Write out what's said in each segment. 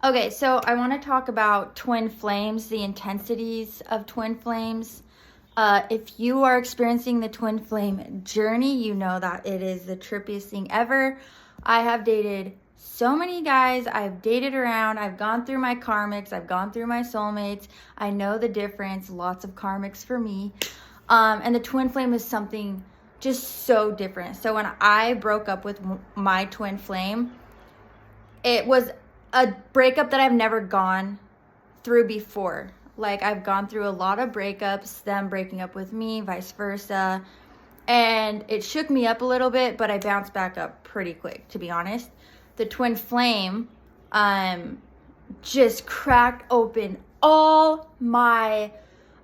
Okay, so I want to talk about twin flames, the intensities of twin flames. If you are experiencing the twin flame journey, you know that it is the trippiest thing ever. I have dated so many guys. I've dated around. I've gone through my karmics. I've gone through my soulmates. I know the difference. Lots of karmics for me. And the twin flame is something just so different. So when I broke up with my twin flame, it was a breakup that I've never gone through before. Like, I've gone through a lot of breakups, them breaking up with me, vice versa. And it shook me up a little bit, but I bounced back up pretty quick, to be honest. The twin flame just cracked open all my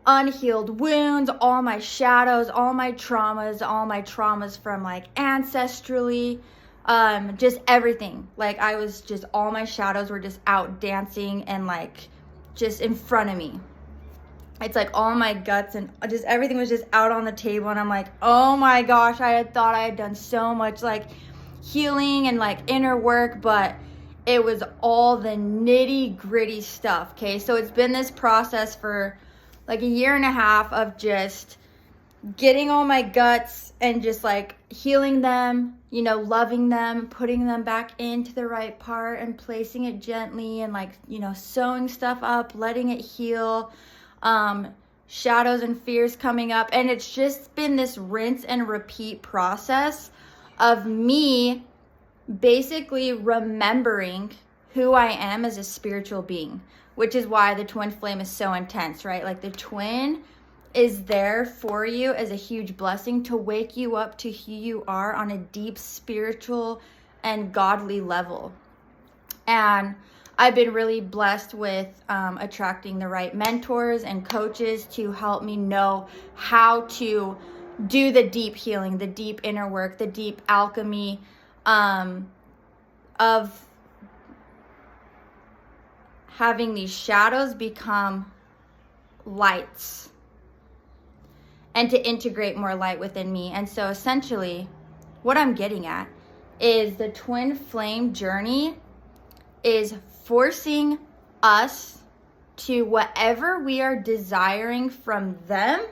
unhealed wounds, all my shadows, all my traumas from like ancestrally, just everything. Like, I was just, all my shadows were just out dancing and like just in front of me. It's like all my guts and just everything was just out on the table, and I'm like, oh my gosh, I had thought I had done so much like healing and like inner work, but it was all the nitty gritty stuff. Okay, so it's been this process for like a year and a half of just getting all my guts and just like healing them, you know, loving them, putting them back into the right part and placing it gently and like, you know, sewing stuff up, letting it heal, shadows and fears coming up. And it's just been this rinse and repeat process of me basically remembering who I am as a spiritual being, which is why the twin flame is so intense, right? Like, the twin is there for you as a huge blessing to wake you up to who you are on a deep spiritual and godly level. And I've been really blessed with attracting the right mentors and coaches to help me know how to do the deep healing, the deep inner work, the deep alchemy of having these shadows become lights and to integrate more light within me. And so essentially what I'm getting at is the twin flame journey is forcing us to whatever we are desiring from them,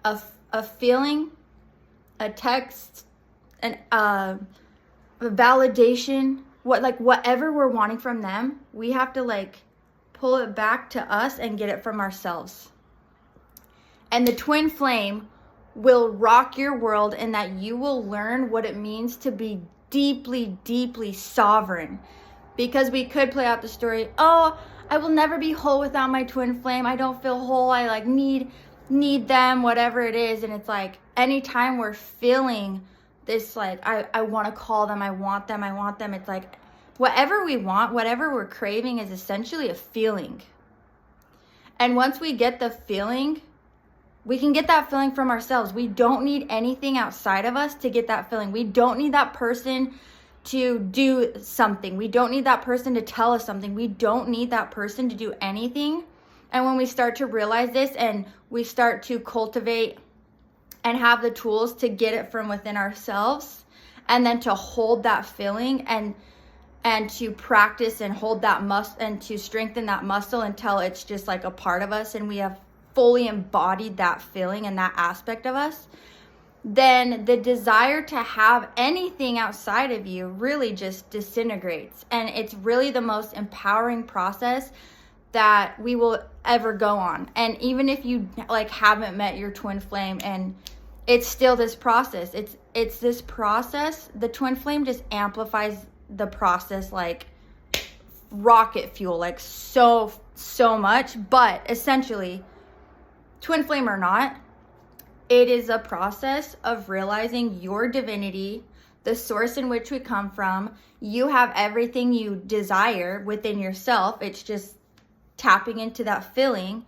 a feeling, a text, a validation, whatever we're wanting from them, we have to like pull it back to us and get it from ourselves. And the twin flame will rock your world in that you will learn what it means to be deeply, deeply sovereign. Because we could play out the story, oh, I will never be whole without my twin flame. I don't feel whole. I like need them, whatever it is. And it's like, anytime we're feeling this, like, I want to call them, I want them. It's like, whatever we want, whatever we're craving is essentially a feeling. And once we get the feeling, we can get that feeling from ourselves. We don't need anything outside of us to get that feeling. We don't need that person to do something. We don't need that person to tell us something. We don't need that person to do anything. And when we start to realize this and we start to cultivate and have the tools to get it from within ourselves, and then to hold that feeling and to practice and hold that muscle and to strengthen that muscle until it's just like a part of us and we have fully embodied that feeling and that aspect of us, then the desire to have anything outside of you really just disintegrates. And it's really the most empowering process that we will ever go on. And even if you like haven't met your twin flame, and it's still this process, it's this process, the twin flame just amplifies the process like rocket fuel, like so much. But essentially, twin flame or not, it is a process of realizing your divinity, the source in which we come from. You have everything you desire within yourself. It's just tapping into that feeling.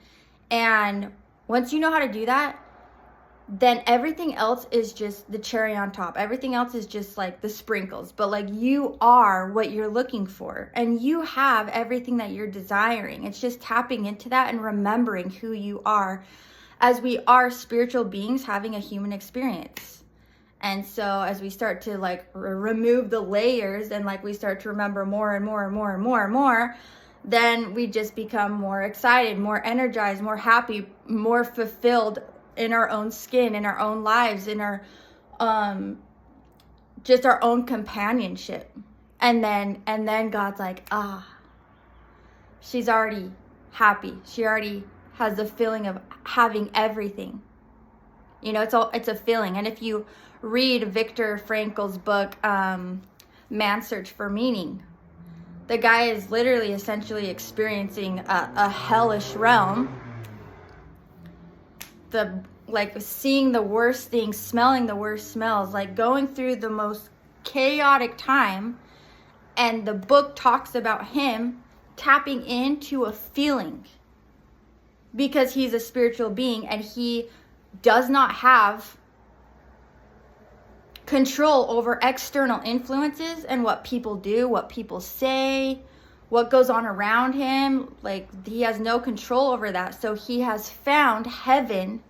And once you know how to do that, then everything else is just the cherry on top. Everything else is just like the sprinkles. But like, you are what you're looking for, and you have everything that you're desiring. It's just tapping into that and remembering who you are, as we are spiritual beings having a human experience. And so as we start to like remove the layers and like we start to remember more and more and more and more and more, then we just become more excited, more energized, more happy, more fulfilled in our own skin, in our own lives, in our just our own companionship. And then God's like, she's already happy. She already has the feeling of having everything. You know, it's a feeling. And if you read Viktor Frankl's book, Man's Search for Meaning, the guy is literally essentially experiencing a hellish realm. Like seeing the worst things, smelling the worst smells, like going through the most chaotic time. And the book talks about him tapping into a feeling because he's a spiritual being and he does not have control over external influences and what people do, what people say, what goes on around him. Like, he has no control over that. So he has found heaven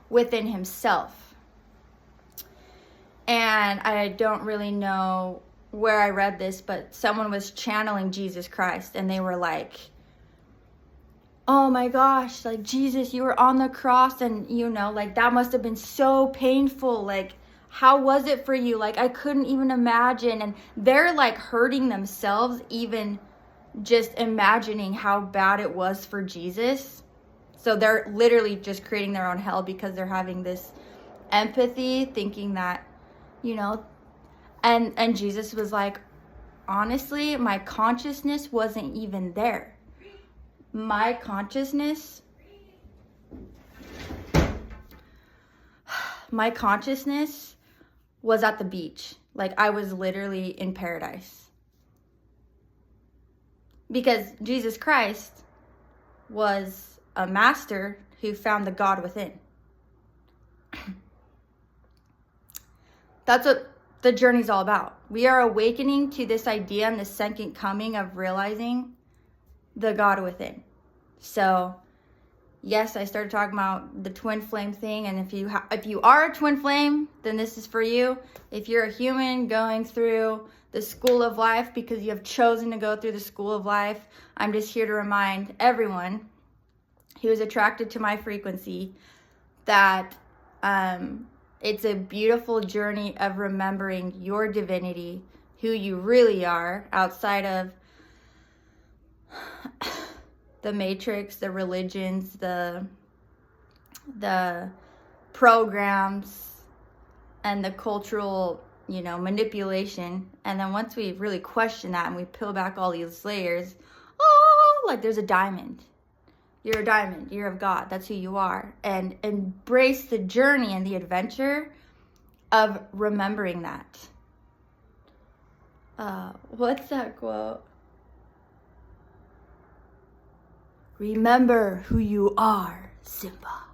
within himself. And I don't really know where I read this, but someone was channeling Jesus Christ and they were like, oh my gosh, like, Jesus, you were on the cross and, you know, like, that must have been so painful. Like, how was it for you? Like, I couldn't even imagine. And they're like hurting themselves, even just imagining how bad it was for Jesus. So they're literally just creating their own hell because they're having this empathy, thinking that, you know, and Jesus was like, honestly, my consciousness wasn't even there. My consciousness was at the beach. Like, I was literally in paradise. Because Jesus Christ was a master who found the God within. That's what the journey's all about. We are awakening to this idea and the second coming of realizing the God within. So, yes, I started talking about the twin flame thing, and if you are a twin flame, then this is for you. If you're a human going through the school of life because you have chosen to go through the school of life, I'm just here to remind everyone who is attracted to my frequency that it's a beautiful journey of remembering your divinity, who you really are outside of the matrix, the religions, the programs, and the cultural, you know, manipulation. And then once we really question that and we peel back all these layers, like, there's a diamond. You're a diamond. You're of God. That's who you are. And embrace the journey and the adventure of remembering that. What's that quote? Remember who you are, Simba.